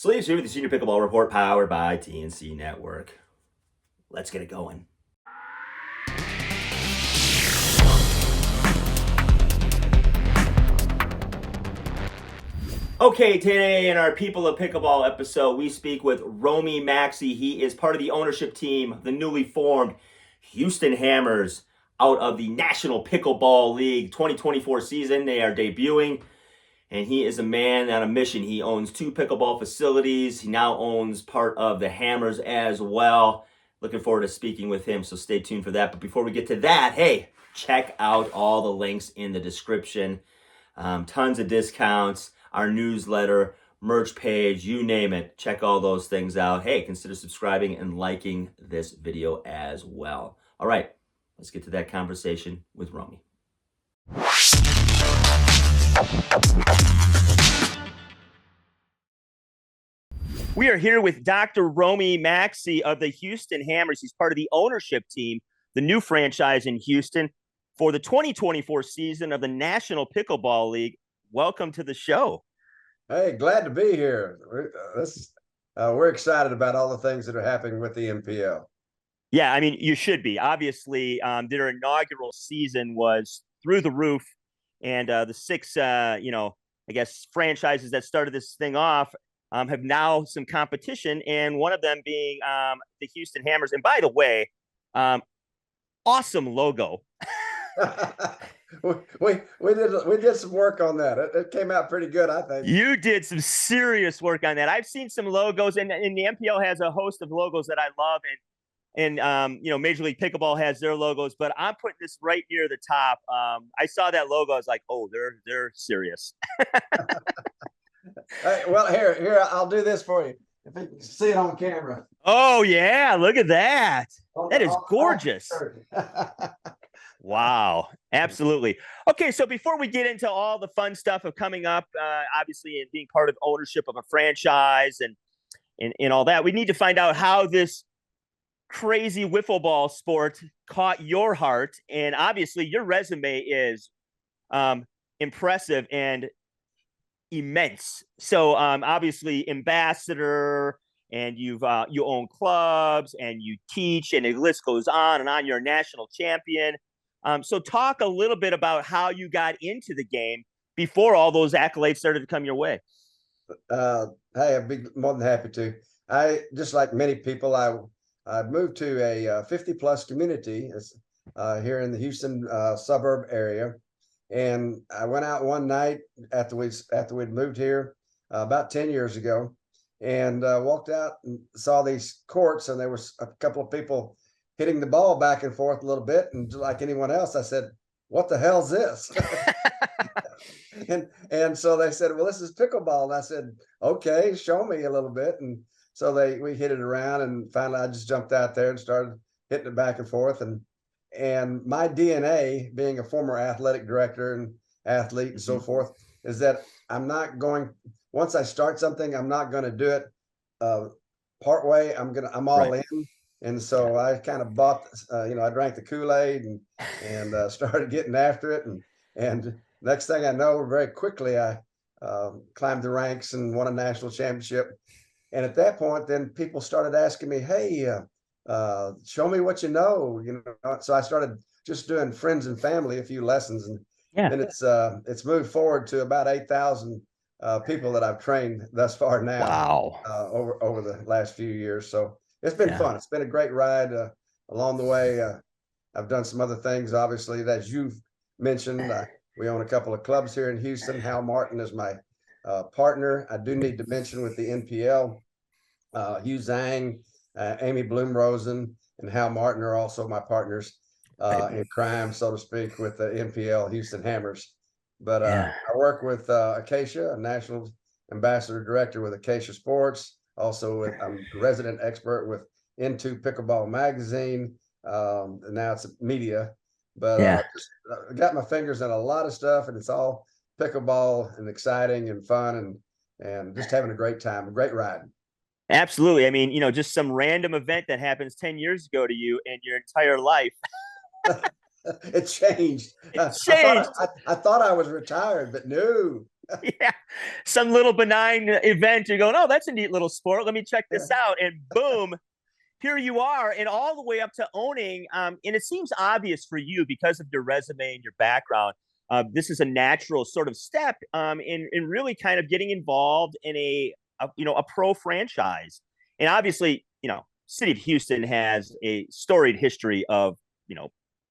Sleeves here with the Senior Pickleball Report powered by TNC Network. Let's get it going. Okay, today in our People of Pickleball episode, we speak with Rommie Maxey. He is part of the ownership team of the newly formed Houston Hammers out of the National Pickleball League 2024 season. They are debuting. And he is a man on a mission. He owns 2 pickleball facilities. He now owns part of the Hammers as well. Looking forward to speaking with him, so stay tuned for that. But before we get to that, hey, check out all the links in the description. Tons of discounts, our newsletter, merch page, you name it. Check all those things out. Hey, consider subscribing and liking this video as well. All right, let's get to that conversation with Rommie. We are here with Dr. Rommie Maxey of the Houston Hammers. He's part of the ownership team, the new franchise in Houston, for the 2024 season of the National Pickleball League. Welcome to the show. Hey, glad to be here. We're excited about all the things that are happening with the NPL. Yeah, I mean, you should be. Obviously, their inaugural season was through the roof, and the 6, franchises that started this thing off have now some competition, and one of them being the Houston Hammers. And by the way, awesome logo. we did some work on that. It came out pretty good, I think. You did some serious work on that. I've seen some logos, and the MPL has a host of logos that I love, and Major League Pickleball has their logos, but I'm putting this right near the top. I saw that logo. I was like, oh, they're serious. Well, here, I'll do this for you. If you can see it on camera. Oh, yeah. Look at that. That is gorgeous. Wow. Absolutely. Okay, so before we get into all the fun stuff of coming up, obviously, and being part of ownership of a franchise and all that, we need to find out how this crazy wiffle ball sport caught your heart. And obviously, your resume is impressive and immense. So obviously ambassador, and you own clubs and you teach, and the list goes on and on. You're a national champion. So talk a little bit about how you got into the game before all those accolades started to come your way. Hey, I'd be more than happy to. I, just like many people, I moved to a 50+ community here in the Houston suburb area. And I went out one night after we'd moved here about 10 years ago, and walked out and saw these courts, and there was a couple of people hitting the ball back and forth a little bit. And like anyone else, I said, "What the hell's this?" and so they said, "Well, this is pickleball." And I said, "Okay, show me a little bit." And so we hit it around, and finally I just jumped out there and started hitting it back and forth. And my DNA, being a former athletic director and athlete and so forth, is that once I start something, I'm not going to do it part way. I'm all in. And so I kind of bought, I drank the Kool-Aid and started getting after it. And next thing I know, very quickly, I climbed the ranks and won a national championship. And at that point, then people started asking me, "Hey, show me what you know." So I started just doing friends and family, a few lessons, and then it's moved forward to about 8,000 people that I've trained thus far now. Wow. Over the last few years. So it's been fun. It's been a great ride along the way. I've done some other things, obviously, as you've mentioned. We own a couple of clubs here in Houston. Hal Martin is my partner. I do need to mention with the NPL, Hugh Zhang, Amy Bloomrosen, and Hal Martin are also my partners in crime, so to speak, with the NPL Houston Hammers. But I work with Acacia, a national ambassador director with Acacia Sports. Also, I'm a resident expert with Into Pickleball Magazine. Now it's media, but I got my fingers in a lot of stuff, and it's all pickleball and exciting and fun and just having a great time, a great ride. Absolutely. I mean, just some random event that happens 10 years ago to you and your entire life. It changed. It changed. I thought I was retired, but no. Yeah. Some little benign event. You're going, oh, that's a neat little sport. Let me check Yeah. this out. And boom, here you are, and all the way up to owning. And it seems obvious for you because of your resume and your background. This is a natural sort of step in really kind of getting involved in a pro franchise. And obviously, city of Houston has a storied history of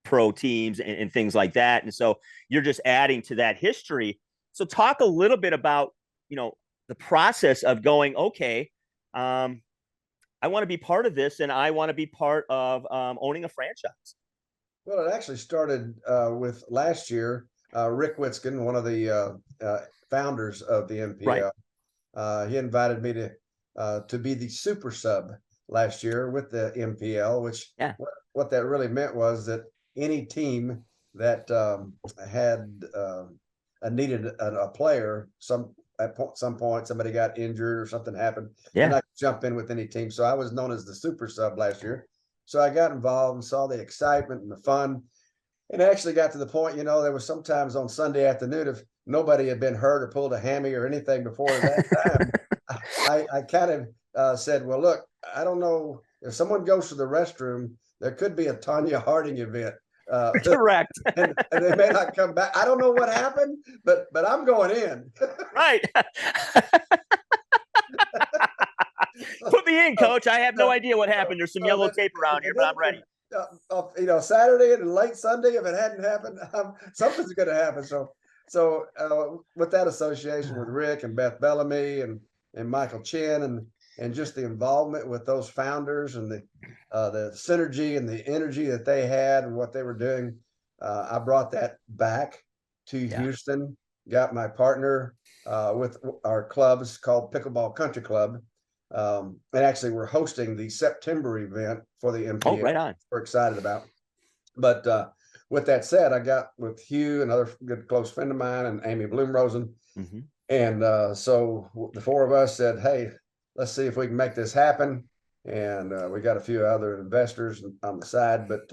pro teams and things like that. And so you're just adding to that history. So talk a little bit about the process of going, okay, I want to be part of this, and I want to be part of owning a franchise. Well, it actually started with last year. Rick Witzkin, one of the founders of the MPL, Right. he invited me to be the super sub last year with the MPL, which Yeah. what that really meant was that any team that had needed a player, at some point somebody got injured or something happened, and Yeah. I could jump in with any team. So I was known as the super sub last year. So I got involved and saw the excitement and the fun. And actually got to the point, there was sometimes on Sunday afternoon, if nobody had been hurt or pulled a hammy or anything before that time, I kind of said, well, look, I don't know if someone goes to the restroom, there could be a Tanya Harding event. Correct. and they may not come back. I don't know what happened, but I'm going in. Right. Put me in, coach. I have no idea what happened. There's some yellow tape around here, but I'm ready. Saturday and late Sunday, if it hadn't happened, something's going to happen. So with that association with Rick and Beth Bellamy and Michael Chin and just the involvement with those founders and the synergy and the energy that they had and what they were doing, I brought that back to Houston. Got my partner with our clubs called Pickleball Country Club. And actually we're hosting the September event for the MPL. Oh, right on. We're excited about. But with that said, I got with Hugh, another good close friend of mine, and Amy Bloomrosen. Mm-hmm. And so the four of us said, hey, let's see if we can make this happen. And we got a few other investors on the side, but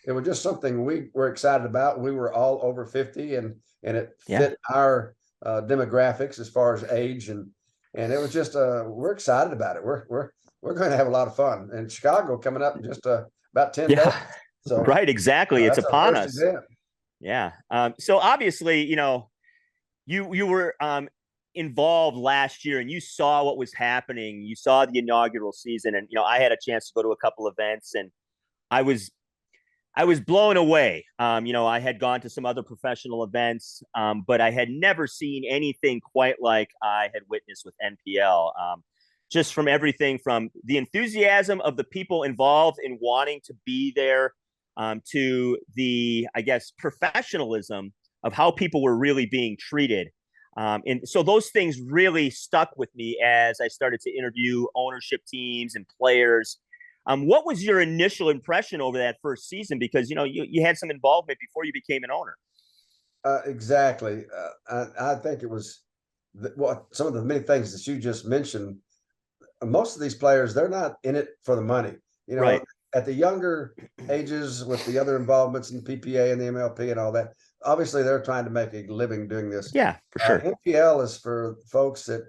it was just something we were excited about. We were all over 50 and it fit our demographics as far as age, and it was just we're excited about it. We're going to have a lot of fun in Chicago coming up in just about 10 days. So right, exactly. It's upon us. Event. Yeah. So obviously, you were involved last year and you saw what was happening. You saw the inaugural season, and I had a chance to go to a couple events, and I was blown away. I had gone to some other professional events, but I had never seen anything quite like I had witnessed with NPL. Just from everything from the enthusiasm of the people involved in wanting to be there, to the, I guess, professionalism of how people were really being treated. And so those things really stuck with me as I started to interview ownership teams and players. What was your initial impression over that first season? Because, you had some involvement before you became an owner. Exactly. I think it was some of the many things that you just mentioned. Most of these players, they're not in it for the money. Right. At the younger ages with the other involvements in the PPA and the MLP and all that, obviously they're trying to make a living doing this. Yeah, for sure. MPL is for folks that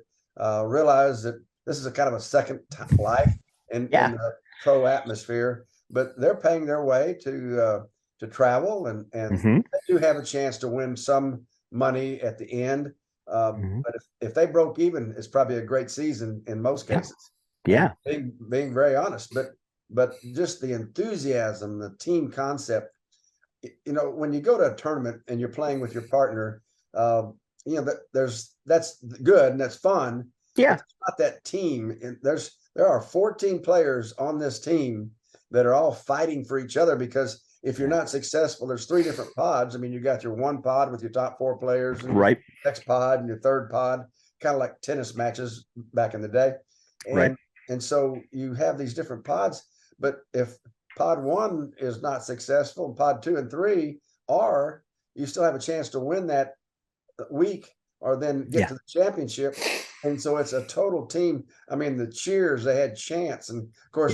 realize that this is a kind of a second life in the pro atmosphere, but they're paying their way to travel and Mm-hmm. they do have a chance to win some money at the end. But if they broke even, it's probably a great season in most cases. Yeah. Being very honest, but just the enthusiasm, the team concept, when you go to a tournament and you're playing with your partner, that's good and that's fun. Yeah. It's not that team. There are 14 players on this team that are all fighting for each other, because if you're not successful, there's 3 different pods. I mean, you got your one pod with your top 4 players, and right, your next pod and your third pod, kind of like tennis matches back in the day. And so you have these different pods, but if pod 1 is not successful, and pod 2 and 3 are, you still have a chance to win that week or then get to the championship. And so it's a total team. I mean, the cheers, they had chants, and of course,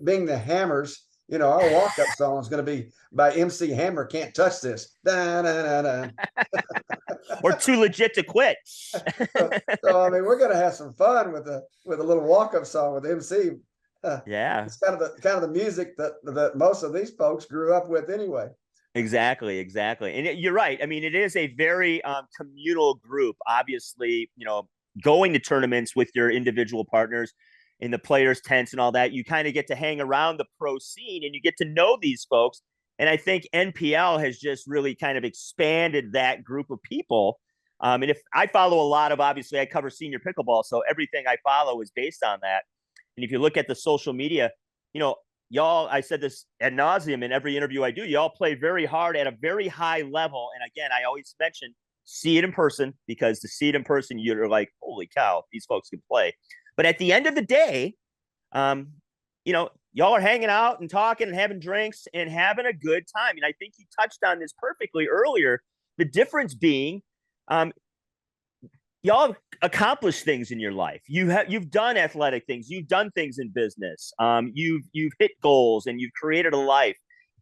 being the Hammers, our walk-up song is going to be by MC Hammer, Can't Touch This. Da, da, da, da. or too legit to quit. So I mean, we're going to have some fun with a little walk-up song with MC. Yeah, It's kind of the music that most of these folks grew up with anyway. exactly. And you're right. I mean, it is a very communal group. Obviously, going to tournaments with your individual partners in the players' tents and all that, you kind of get to hang around the pro scene and you get to know these folks. And I think NPL has just really kind of expanded that group of people. And if I follow a lot of, obviously, I cover senior pickleball, so everything I follow is based on that. And if you look at the social media, y'all, I said this ad nauseum in every interview I do, y'all play very hard at a very high level. And again, I always mention see it in person, because to see it in person, you're like, holy cow, these folks can play. But at the end of the day, y'all are hanging out and talking and having drinks and having a good time. And I think you touched on this perfectly earlier. The difference being, y'all have accomplished things in your life. You've done athletic things. You've done things in business. You've hit goals and you've created a life.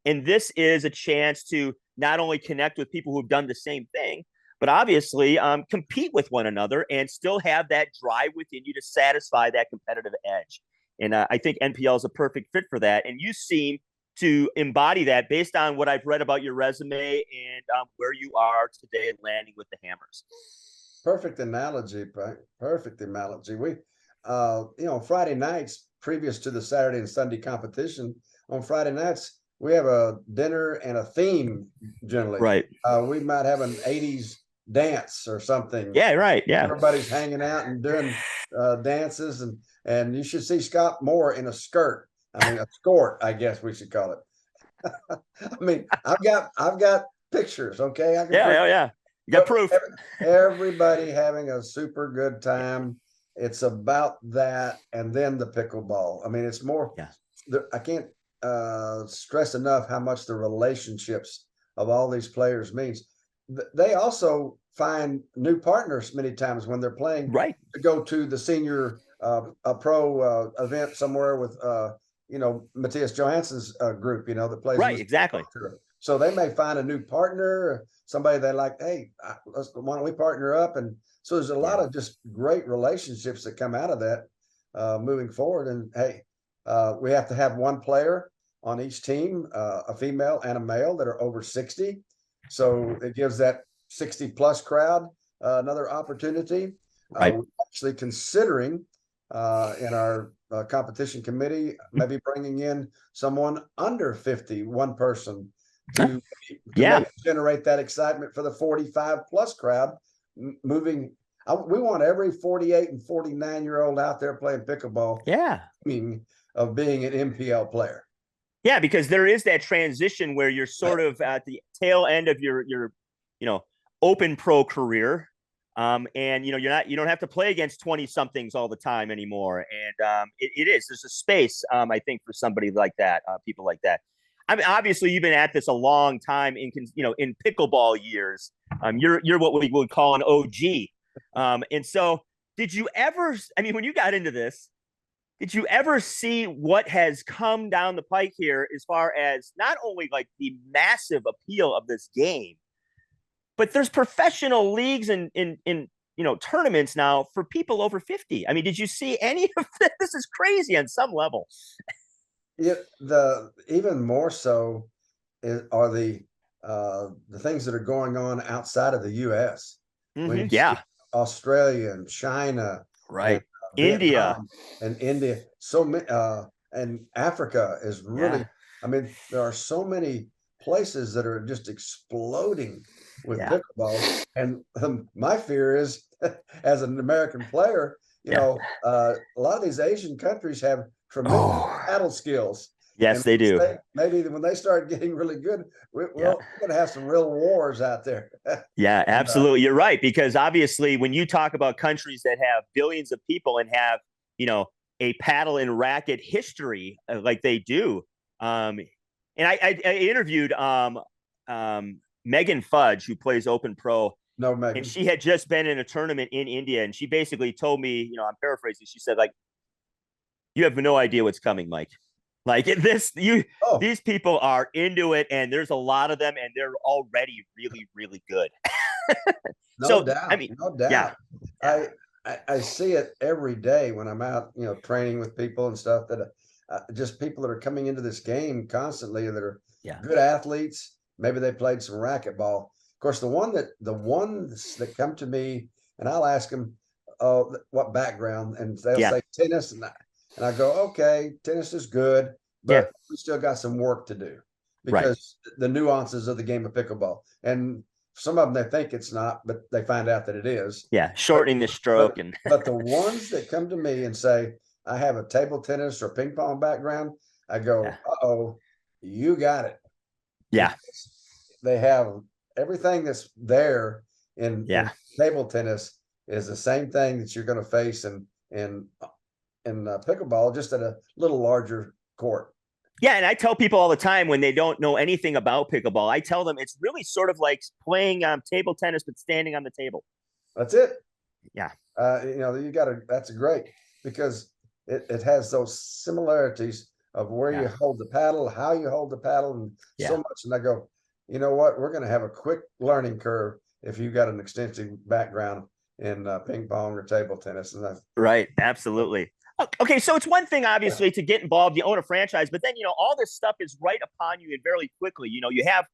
And this is a chance to not only connect with people who've done the same thing, but obviously compete with one another and still have that drive within you to satisfy that competitive edge. And I think NPL is a perfect fit for that. And you seem to embody that based on what I've read about your resume and where you are today and landing with the Hammers. Perfect analogy, right? Perfect analogy. We, Friday nights previous to the Saturday and Sunday competition, on Friday nights, we have a dinner and a theme generally. Right. We might have an 80s dance or something. Yeah, right. Yeah. Everybody's hanging out and doing dances, and you should see Scott Moore in a skirt. I mean, a skort, I guess we should call it. I mean, I've got pictures. Okay. Yeah. You got proof. Everybody having a super good time. It's about that, and then the pickleball. I mean, it's more. Yeah. I can't stress enough how much the relationships of all these players means. They also find new partners many times when they're playing. Right. To go to the senior pro event somewhere with Matthias Johansson's group. That plays. Right. Exactly. So they may find a new partner, somebody they like. Hey, why don't we partner up? And so there's a lot of just great relationships that come out of that moving forward. And hey, we have to have one player on each team, a female and a male that are over 60. So it gives that 60 plus crowd another opportunity. Right. We're actually considering in our competition committee, maybe bringing in someone under 50, one person to generate that excitement for the 45 plus crowd moving. We want every 48 and 49-year-old out there playing pickleball. Yeah. Of being an MPL player. Yeah, because there is that transition where you're sort of at the tail end of your open pro career. And you don't have to play against 20 somethings all the time anymore. And there's a space, I think, for somebody like that, people like that. I mean, obviously you've been at this a long time in pickleball years. You're what we would call an OG. And so did you ever, when you got into this, did you ever see what has come down the pike here as far as not only like the massive appeal of this game, but there's professional leagues and tournaments now for people over 50. I mean, did you see any of this? This is crazy on some level. Yeah, even more so are the things that are going on outside of the U.S. Mm-hmm. Australia and China, right? And India, so many, and Africa is really. Yeah. I mean, there are so many places that are just exploding with pickleball, and my fear is, as an American player, a lot of these Asian countries have tremendous paddle skills. Yes, they do. Maybe when they start getting really good, we're going to have some real wars out there. Yeah, absolutely. You're right. Because obviously when you talk about countries that have billions of people and have, a paddle and racket history like they do. And I interviewed Megan Fudge, who plays Open Pro. No, Megan. And she had just been in a tournament in India. And she basically told me, I'm paraphrasing. She said, like, you have no idea what's coming, Mike. Like these people are into it, and there's a lot of them, and they're already really, really good. No So, I doubt, mean, no yeah, doubt. yeah, I see it every day when I'm out, training with people and stuff that just people that are coming into this game constantly that are yeah, good athletes. Maybe they played some racquetball. Of course, the ones that come to me and I'll ask them, oh, what background, and they'll yeah, say tennis, and I go, okay, tennis is good, yeah, but we still got some work to do right. because the nuances of the game of pickleball and some of them they think it's not, but they find out that it is. Yeah, But shortening the but stroke and but the ones that come to me and say, I have a table tennis or ping pong background, I yeah, go, uh-oh, you got it. yeah, Because they have everything that's there in yeah. table tennis is the same thing that you're going to face in pickleball, just at a little larger court. Yeah, and I tell people all the time when they don't know anything about pickleball, I tell them it's really sort of like playing table tennis but standing on the table. That's it. Yeah, You got to, that's great because it has those similarities of where you yeah, hold the paddle, how you hold the paddle, and so yeah. much. And I go, you know what? We're going to have a quick learning curve if you've got an extensive background in ping pong or table tennis. And that's Right, absolutely. Okay, so it's one thing obviously to get involved, you own a franchise, but then all this stuff is right upon you and very quickly. You have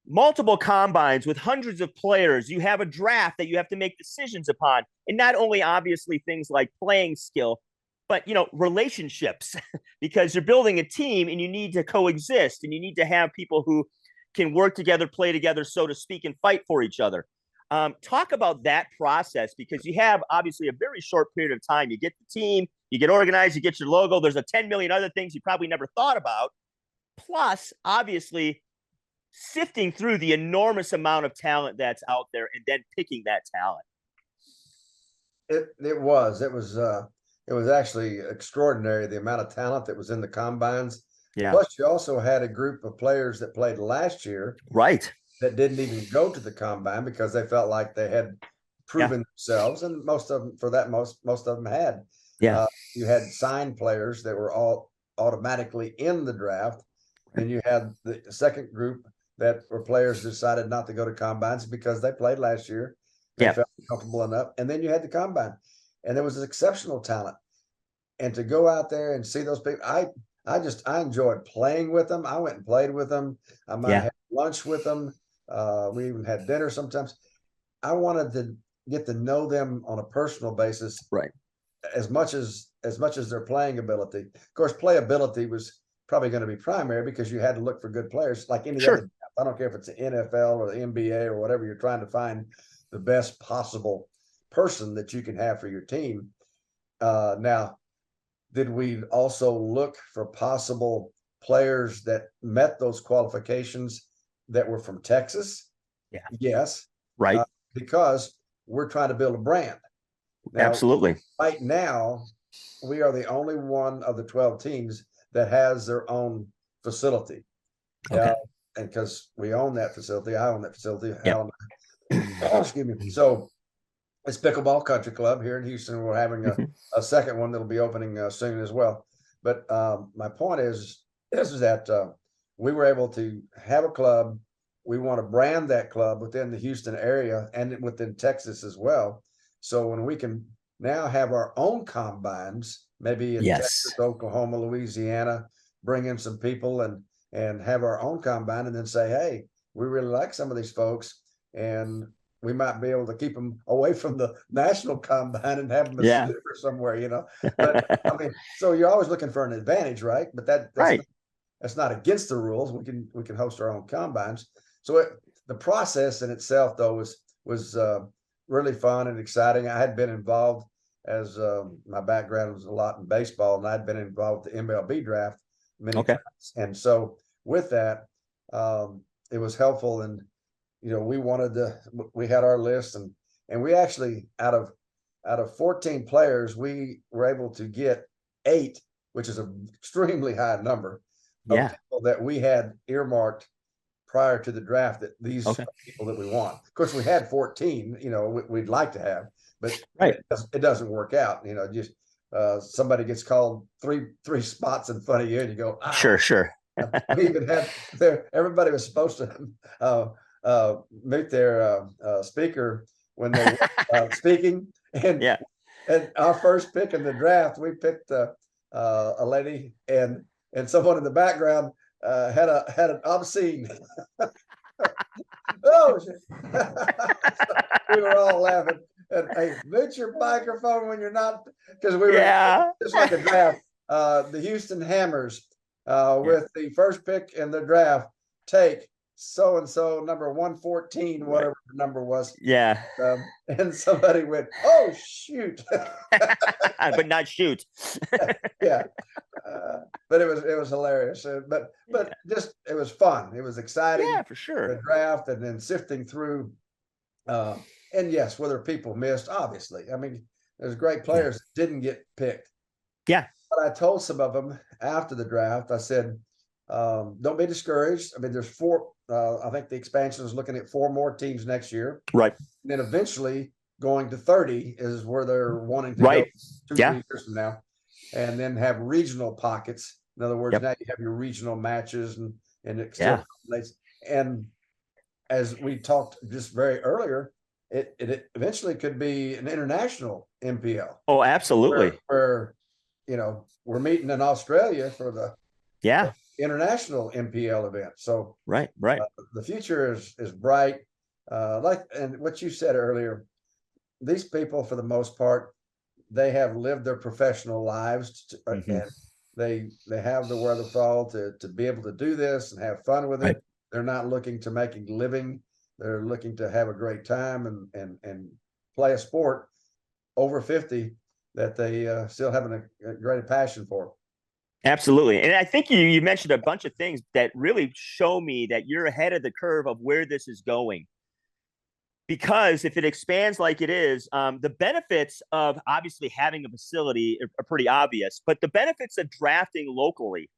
multiple combines with hundreds of players. You have a draft that you have to make decisions upon. And not only obviously things like playing skill, but relationships, because you're building a team and you need to coexist and you need to have people who can work together, play together, so to speak, and fight for each other. Talk about that process because you have obviously a very short period of time. You get the team, you get organized, you get your logo. There's a 10 million other things you probably never thought about. Plus, obviously, sifting through the enormous amount of talent that's out there and then picking that talent. it was actually extraordinary the amount of talent that was in the combines. Yeah. Plus, you also had a group of players that played last year Right. that didn't even go to the combine because they felt like they had Yeah. proven themselves, and most of them, for that, most of them had. Yeah. You had signed players that were all automatically in the draft, and you had the second group that were players who decided not to go to combines because they played last year. They Yeah. felt comfortable enough, and then you had the combine, and there was exceptional talent. And to go out there and see those people, I enjoyed playing with them. I went and played with them. I might Yeah. have lunch with them. We even had dinner sometimes. I wanted to get to know them on a personal basis Right. as much as their playing ability. Of course, playability was probably going to be primary because you had to look for good players like any Sure. other. I don't care if it's the NFL or the NBA or whatever. You're trying to find the best possible person that you can have for your team. Now, did we also look for possible players that met those qualifications that were from Texas? Yeah. Yes, Right. because we're trying to build a brand. Now, Absolutely. right now, we are the only one of the 12 teams that has their own facility. Okay. And because we own that facility, I own that facility. Yep. Alan, excuse me. So it's Pickleball Country Club here in Houston. We're having a second one that'll be opening soon as well. But my point is that we were able to have a club. We want to brand that club within the Houston area and within Texas as well. So when we can now have our own combines, maybe in Texas, Yes. Oklahoma, Louisiana, bring in some people and have our own combine and then say, hey, we really like some of these folks and we might be able to keep them away from the national combine and have them Yeah. somewhere. But I mean, so you're always looking for an advantage, right? But Right. that's not against the rules. We can host our own combines. So the process in itself, though, was really fun and exciting. I had been involved as my background was a lot in baseball, and I'd been involved with the MLB draft many Okay. times. And so with that, it was helpful. And we had our list, and we actually out of 14 players, we were able to get 8, which is an extremely high number of Yeah. people that we had earmarked prior to the draft, that these Okay. people that we want. Of course, we had 14, we'd like to have, but Right. it doesn't work out. Just somebody gets called three spots in front of you and you go, Sure. Sure. we even had everybody was supposed to mute their speaker when they were speaking. Yeah. And our first pick in the draft, we picked a lady, and someone in the background had an obscene. Oh, we were all laughing. And hey, mute your microphone when you're not, because we were just like a draft. The Houston Hammers, with the first pick in the draft, take so and so number 114, whatever the number was. Yeah. And somebody went, "Oh shoot!" But not shoot. Yeah. But it was hilarious. But just it was fun. It was exciting. Yeah, for sure. The draft, and then sifting through. And yes, whether people missed, obviously. I mean, there's great players that didn't get picked. Yeah. But I told some of them after the draft, I said, don't be discouraged. I mean, there's four. I think the expansion is looking at 4 more teams next year. Right. And then eventually going to 30 is where they're wanting to go 2-3 years from now. And then have regional pockets. In other words, now you have your regional matches and it still and as we talked just very earlier, it eventually could be an international MPL. Oh, absolutely. Where we're meeting in Australia for the international MPL event. So right. The future is bright. And what you said earlier, these people, for the most part, they have lived their professional lives, and they have the wherewithal to be able to do this and have fun with it. They're not looking to make a living. They're looking to have a great time and play a sport over 50 that they still have a great passion for. Absolutely. And I think you mentioned a bunch of things that really show me that you're ahead of the curve of where this is going. Because if it expands like it is, the benefits of obviously having a facility are pretty obvious, but the benefits of drafting locally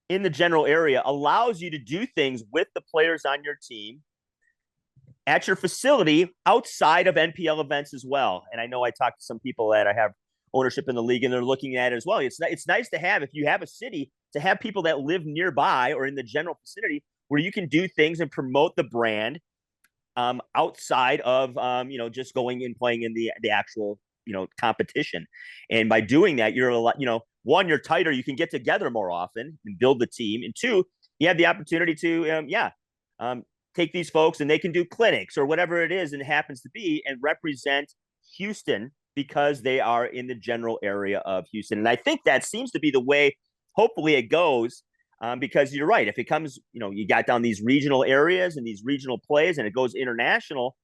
in the general area allows you to do things with the players on your team at your facility outside of NPL events as well. And I know I talked to some people that I have ownership in the league, and they're looking at it as well. It's nice to have, if you have a city, to have people that live nearby or in the general vicinity where you can do things and promote the brand outside of just going and playing in the actual competition. And by doing that, you're a lot, one, you're tighter, you can get together more often and build the team, and 2, you have the opportunity to take these folks and they can do clinics or whatever it is and it happens to be, and represent Houston because they are in the general area of Houston. And I think that seems to be the way hopefully it goes. Because you're right. If it comes, you got down these regional areas and these regional plays and it goes international,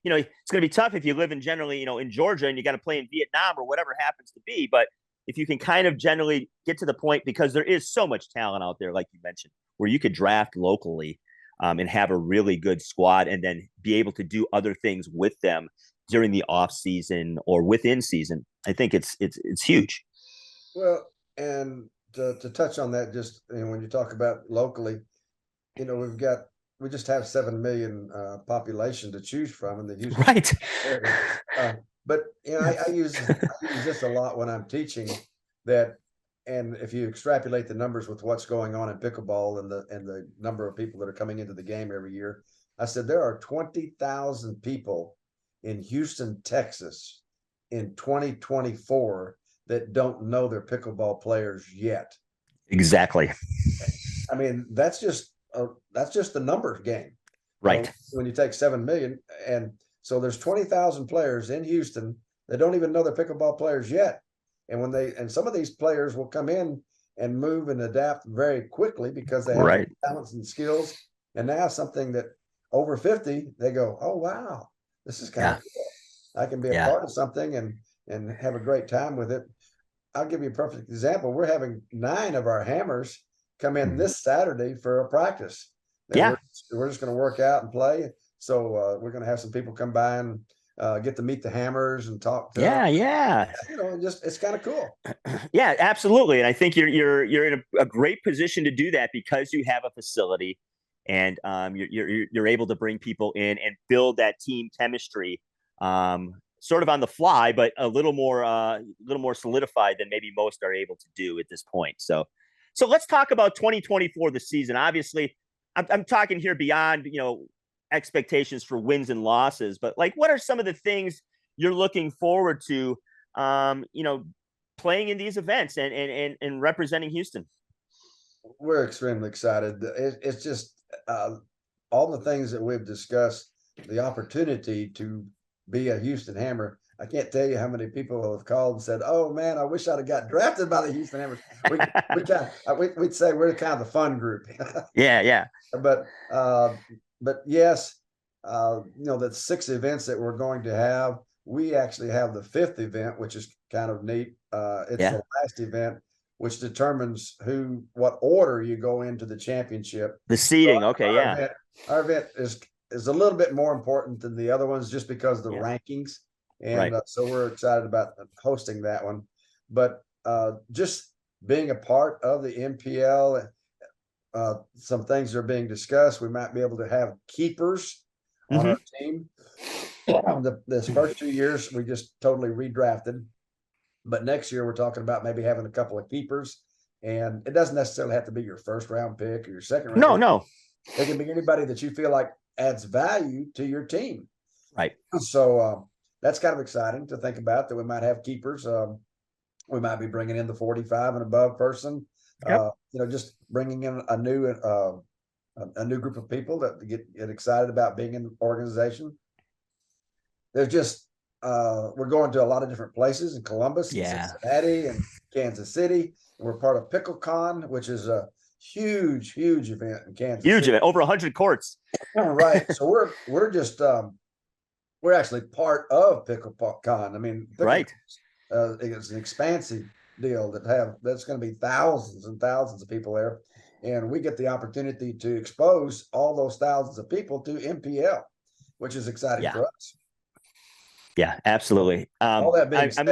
it's going to be tough if you live in generally, in Georgia and you got to play in Vietnam or whatever happens to be. But if you can kind of generally get to the point, because there is so much talent out there, like you mentioned, where you could draft locally and have a really good squad and then be able to do other things with them during the off season or within season, I think it's huge. Well, and to touch on that, just when you talk about locally, we just have 7 million population to choose from in the Houston area. But I use this a lot when I'm teaching that, and if you extrapolate the numbers with what's going on in pickleball and the number of people that are coming into the game every year, I said there are 20,000 people in Houston, Texas in 2024 that don't know they're pickleball players yet. Exactly. I mean, that's just the numbers game, right? When you take 7 million, and so there's 20,000 players in Houston that don't even know they're pickleball players yet. And some of these players will come in and move and adapt very quickly because they have talents and skills. And now something that over 50, they go, oh wow, this is kind of cool. I can be a part of something and have a great time with it. I'll give you a perfect example. We're having 9 of our hammers come in this Saturday for a practice. We're just going to work out and play. So we're going to have some people come by and get to meet the hammers and talk to them. It's kind of cool. Yeah, absolutely. And I think you're in a great position to do that because you have a facility and you're able to bring people in and build that team chemistry. Sort of on the fly, but a little more solidified than maybe most are able to do at this point. So let's talk about 2024, the season. Obviously, I'm talking here beyond, expectations for wins and losses, but like, what are some of the things you're looking forward to, playing in these events and representing Houston? We're extremely excited. It's just all the things that we've discussed, the opportunity to be a Houston Hammer. I can't tell you how many people have called and said, "Oh man, I wish I'd have got drafted by the Houston Hammers." We'd say we're kind of the fun group. Yeah. But yes, the 6 events that we're going to have, we actually have the 5th event, which is kind of neat. It's the last event, which determines what order you go into the championship. The seeding, so okay, our event is a little bit more important than the other ones just because of the rankings. And so we're excited about hosting that one. But just being a part of the MPL, some things are being discussed. We might be able to have keepers on our team. This first 2 years, we just totally redrafted. But next year, we're talking about maybe having a couple of keepers. And it doesn't necessarily have to be your first round pick or your second round pick. No. It can be anybody that you feel like adds value to your team. Right. So that's kind of exciting to think about, that we might have keepers. We might be bringing in the 45 and above person. Just bringing in a new group of people that get excited about being in the organization. There's just we're going to a lot of different places in Columbus, and Cincinnati, and Kansas City. And we're part of PickleCon, which is a huge event in Kansas City. Event, over 100 courts. Right. So we're just we're actually part of PickleCon. I mean, it's an expansive deal that's going to be thousands and thousands of people there, and we get the opportunity to expose all those thousands of people to MPL, which is exciting for us. Yeah, absolutely. All that being said,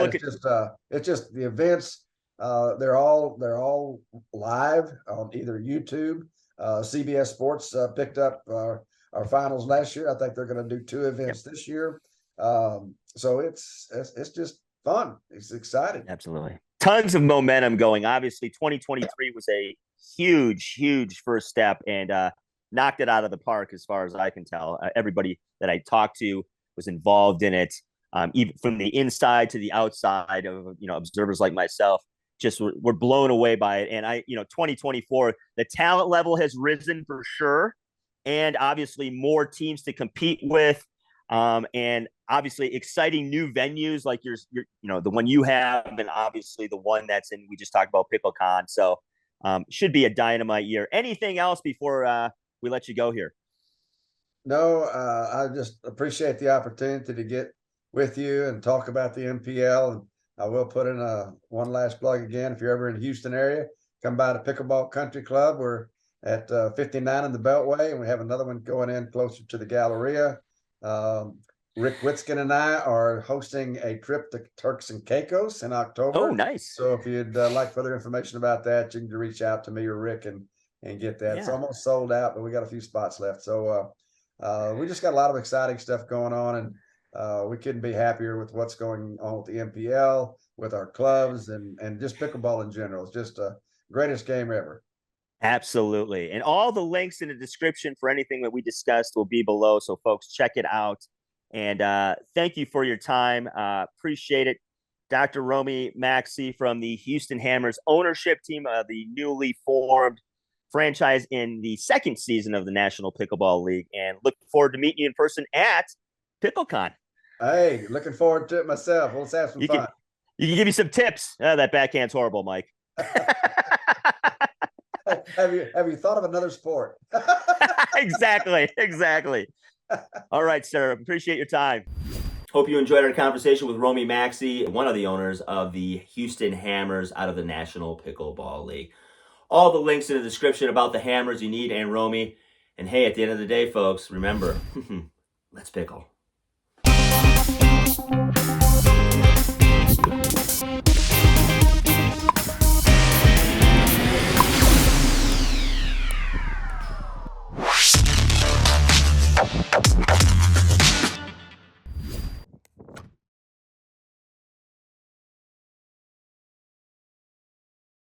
it's just the events. They're all live on either YouTube. CBS Sports picked up our finals last year. I think they're going to do 2 events this year. So it's just fun. It's exciting. Absolutely. Tons of momentum going. Obviously, 2023 was a huge first step, and knocked it out of the park as far as I can tell. Everybody that I talked to was involved in it, even from the inside to the outside of observers like myself. Just we're blown away by it. And 2024, the talent level has risen for sure, and obviously more teams to compete with, and obviously exciting new venues like the one you have, and obviously the one that's we just talked about, PickleCon. So should be a dynamite year. Anything else before we let you go here? No, I just appreciate the opportunity to get with you and talk about the MPL. And I will put in one last plug again. If you're ever in the Houston area, come by the Pickleball Country Club. We're at 59 in the Beltway, and we have another one going in closer to the Galleria. Rick Witzkin and I are hosting a trip to Turks and Caicos in October. Oh, nice. So if you'd like further information about that, you can reach out to me or Rick and get that. It's almost sold out, but we got a few spots left. So we just got a lot of exciting stuff going on, and we couldn't be happier with what's going on with the MPL, with our clubs, and just pickleball in general. It's just the greatest game ever. Absolutely. And all the links in the description for anything that we discussed will be below. So folks, check it out. And thank you for your time. Appreciate it. Dr. Rommie Maxey from the Houston Hammers ownership team, the newly formed franchise in the 2nd season of the National Pickleball League. And look forward to meeting you in person at PickleCon. Hey, looking forward to it myself. Let's have some fun. You can give me some tips. That backhand's horrible, Mike. Have you thought of another sport? Exactly. All right, sir. Appreciate your time. Hope you enjoyed our conversation with Rommie Maxey, one of the owners of the Houston Hammers out of the National Pickleball League. All the links in the description about the Hammers you need and Rommie. And hey, at the end of the day, folks, remember, let's pickle.